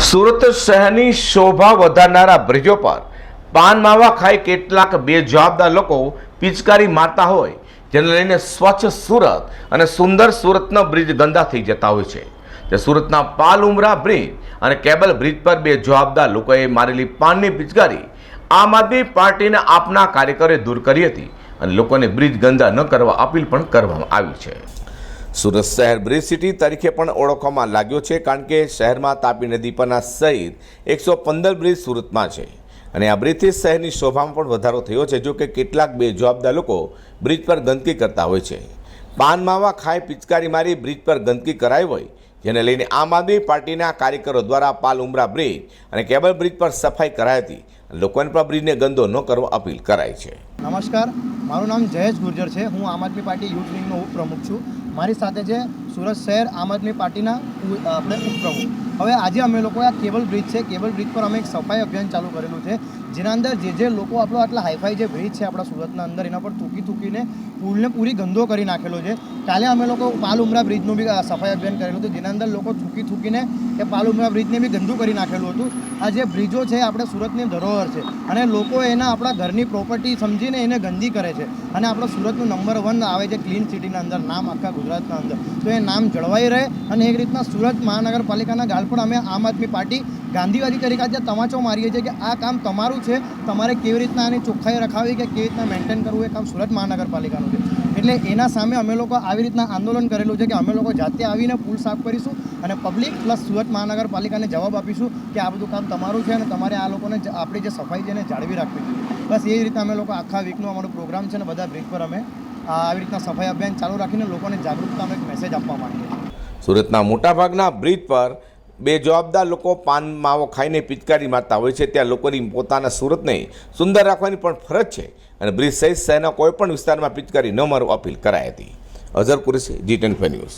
સુરત શહેરની શોભા વધારનારા બ્રિજો પર પાન માવા ખાઈ કેટલાક બેજવાબદાર લોકો પિચકારી મારતા હોય, જેને લઈને સ્વચ્છ સુરત અને સુંદર સુરતના બ્રિજ ગંદા થઈ જતા હોય છે. તે સુરતના પાલ ઉમરા બ્રિજ અને કેબલ બ્રિજ પર બેજવાબદાર લોકોએ મારેલી પાનની પિચકારી આમ આદમી પાર્ટીના આપના કાર્યકરોએ દૂર કરી હતી અને લોકોને બ્રિજ ગંદા ન કરવા અપીલ પણ કરવામાં આવી છે. સુરત શહેર બ્રિજ સિટી તરીકે પણ ઓળખવામાં લાગ્યો છે, કારણ કે શહેરમાં તાપી નદી પરના સહિત 115 બ્રિજ સુરતમાં છે અને આ બ્રિજથી શહેરની શોભામાં પણ વધારો થયો છે. જો કે કેટલાક બેજવાબદાર લોકો બ્રિજ પર ગંદકી કરતા હોય છે. પાન માવા ખાઈ પિચકારી મારી બ્રિજ પર ગંદકી કરાઈ હોય, જેને લઈને આમ આદમી પાર્ટીના કાર્યકરો દ્વારા પાલ ઉમરા બ્રિજ અને કેબલ બ્રિજ પર સફાઈ કરાઈ હતી. લોકોને પણ બ્રિજને ગંદો ન કરવા અપીલ કરાઈ છે. નમસ્કાર, મારું નામ જયેશ ગુર્જર છે. હું આમ આદમી પાર્ટી યુથ વિંગનો ઉપપ્રમુખ છું. મારી સાથે છે સુરત શહેર આમ આદમી પાર્ટીના આપણે ઉપપ્રમુખ. હવે આજે અમે લોકો આ કેબલ બ્રિજ છે, કેબલ બ્રિજ પર અમે એક સફાઈ અભિયાન ચાલુ કરેલું છે, જેના અંદર જે લોકો આપણો આટલા હાઈફાઈ જે બ્રિજ છે આપણા સુરતના અંદર, એના પર થૂકીને પુલને પૂરી ગંદો કરી નાખેલો છે. કાલે અમે લોકો પાલ ઉમરા બ્રિજનું બી સફાઈ અભિયાન કરેલું હતું, જેના અંદર લોકો થૂકીને એ પાલ ઉમરા બ્રિજને બી ગંદુ કરી નાખેલું હતું. આ જે બ્રિજો છે આપણે સુરતની ધરોહર છે અને લોકો એના આપણા ઘરની પ્રોપર્ટી સમજીને એને ગંદી કરે છે અને આપણો સુરતનું નંબર 1 આવે છે ક્લીન સિટીના અંદર, નામ આખા ગુજરાતના અંદર. તો એ નામ જળવાઈ રહે અને એક રીતના સુરત મહાનગરપાલિકાના ગાળ પણ અમે આમ આદમી પાર્ટી ગાંધીવાદી તરીકે આજે તમાચો મારીએ છીએ કે આ કામ તમારું છે, તમારે કેવી રીતના આની ચોખ્ખાઈ રખાવી કે કેવી રીતના મેન્ટેન કરવું, એ કામ સુરત મહાનગરપાલિકાનું છે. એટલે એના સામે અમે લોકો આવી રીતના આંદોલન કરેલું છે કે અમે લોકો જાતે આવીને પુલ સાફ કરીશું અને પબ્લિક પ્લસ સુરત મહાનગરપાલિકાને જવાબ આપીશું કે આ બધું કામ તમારું છે અને તમારે આ લોકોને આપણી જે સફાઈ છે એને જાળવી રાખવી જોઈએ. બસ એ રીતે અમે લોકો આખા વીકનો અમારો પ્રોગ્રામ છે ને બધા બ્રિજ પર અમે આવી રીતના સફાઈ અભિયાન ચાલુ રાખીને લોકોને જાગૃતતાનો એક મેસેજ આપવા માંગીએ છીએ. સુરતના મોટાભાગના બ્રિજ પર બેજવાબદાર લોકો પાન માવો ખાઈને પિચકારી મારતા હોય છે. ત્યાં લોકોની પોતાના સુરતને સુંદર રાખવાની પણ ફરજ છે અને બ્રિજ સહિત શહેરના કોઈ પણ વિસ્તારમાં પિચકારી ન મારવા અપીલ કરાઈ હતી. Azhar Qureshi, G25 news.